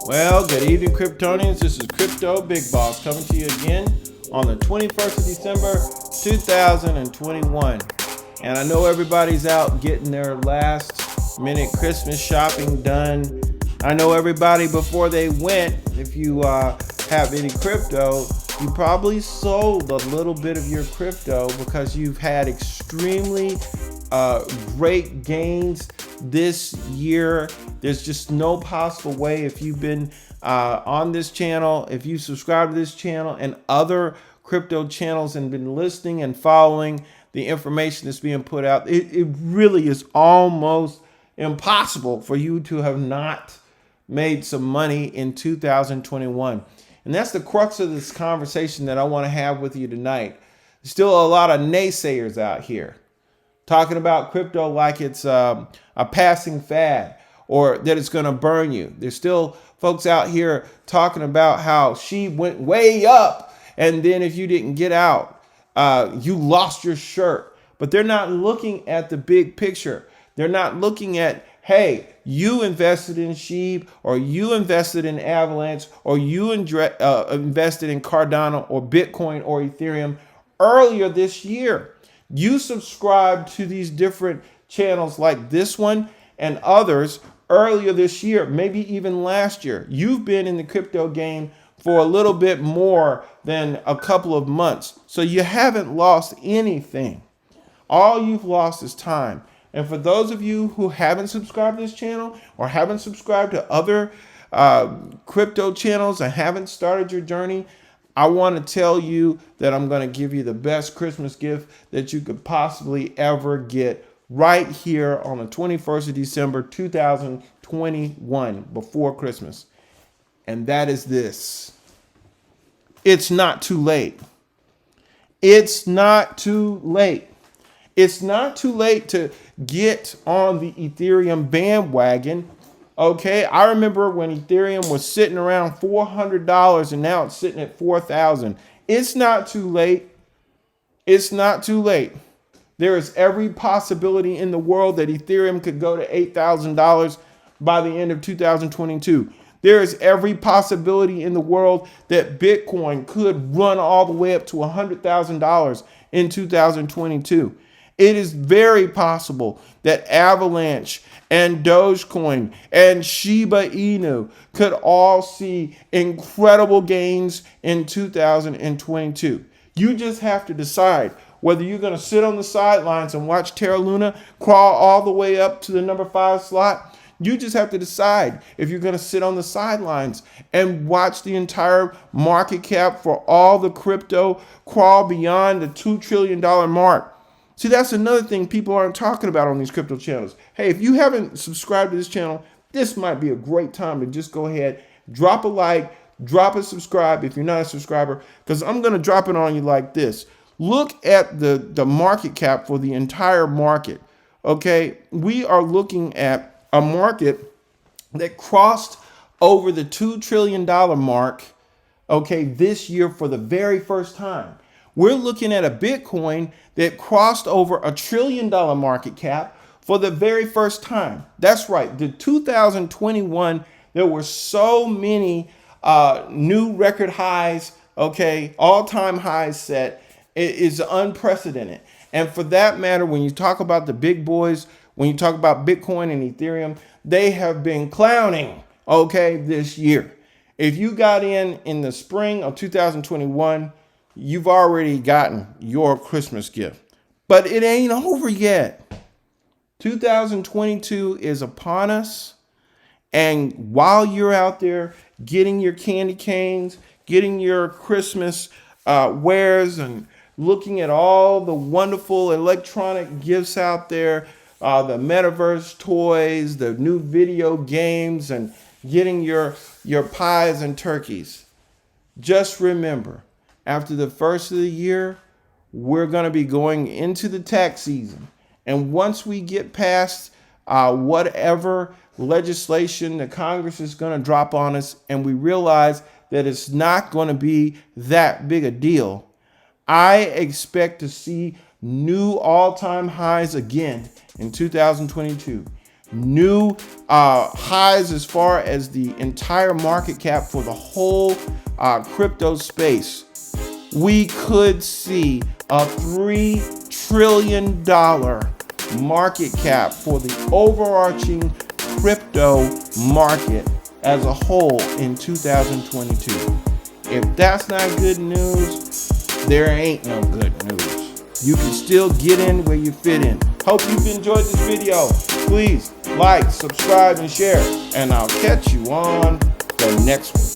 Well, good evening, Kryptonians. This is Crypto Big Boss coming to you again on the 21st of December, 2021. And I know everybody's out getting their last minute Christmas shopping done. I know everybody before they went, if you have any crypto, you probably sold a little bit of your crypto because you've had extremely great gains this year. There's just no possible way, if you've been on this channel, if you subscribe to this channel and other crypto channels and been listening and following the information that's being put out, it really is almost impossible for you to have not made some money in 2021. And that's the crux of this conversation that I want to have with you tonight. There's still a lot of naysayers out here talking about crypto like it's a passing fad or that it's going to burn you. There's still folks out here talking about how she went way up, and then if you didn't get out, you lost your shirt. But they're not looking at the big picture. They're not looking at, hey, you invested in Shiba, or you invested in Avalanche, or you invested in Cardano or Bitcoin or Ethereum earlier this year. You subscribed to these different channels like this one and others earlier this year, maybe even last year. You've been in the crypto game for a little bit more than a couple of months. So you haven't lost anything. All you've lost is time. And for those of you who haven't subscribed to this channel or haven't subscribed to other crypto channels and haven't started your journey, I want to tell you that I'm going to give you the best Christmas gift that you could possibly ever get right here on the 21st of December, 2021, before Christmas. And that is this. It's not too late. It's not too late. It's not too late to get on the Ethereum bandwagon. Okay, I remember when Ethereum was sitting around $400 and now it's sitting at $4,000. It's not too late. It's not too late. There is every possibility in the world that Ethereum could go to $8,000 by the end of 2022. There is every possibility in the world that Bitcoin could run all the way up to $100,000 in 2022. It is very possible that Avalanche and Dogecoin and Shiba Inu could all see incredible gains in 2022. You just have to decide whether you're going to sit on the sidelines and watch Terra crawl all the way up to the number 5 slot. You just have to decide if you're going to sit on the sidelines and watch the entire market cap for all the crypto crawl beyond the $2 trillion mark. See, that's another thing people aren't talking about on these crypto channels. Hey, if you haven't subscribed to this channel, this might be a great time to just go ahead, drop a like, drop a subscribe if you're not a subscriber, because I'm going to drop it on you like this. Look at the market cap for the entire market. Okay, we are looking at a market that crossed over the $2 trillion mark, okay, this year for the very first time. We're looking at a Bitcoin that crossed over $1 trillion market cap for the very first time. That's right. The 2021, there were so many new record highs, okay, all-time highs set. It is unprecedented. And for that matter, when you talk about the big boys, when you talk about Bitcoin and Ethereum, they have been clowning, okay, this year. If you got in the spring of 2021, you've already gotten your Christmas gift. But it ain't over yet. 2022 is upon us. And while you're out there getting your candy canes, getting your Christmas wares, and looking at all the wonderful electronic gifts out there, the metaverse toys, the new video games, and getting your pies and turkeys, just remember, after the first of the year, we're going to be going into the tax season. And once we get past whatever legislation the Congress is going to drop on us, and we realize that it's not going to be that big a deal, I expect to see new all-time highs again in 2022. new highs as far as the entire market cap for the whole crypto space. We could see a $3 trillion market cap for the overarching crypto market as a whole in 2022. If that's not good news, there ain't no good news. You can still get in where you fit in. Hope you've enjoyed this video. Please like, subscribe, and share, and I'll catch you on the next one.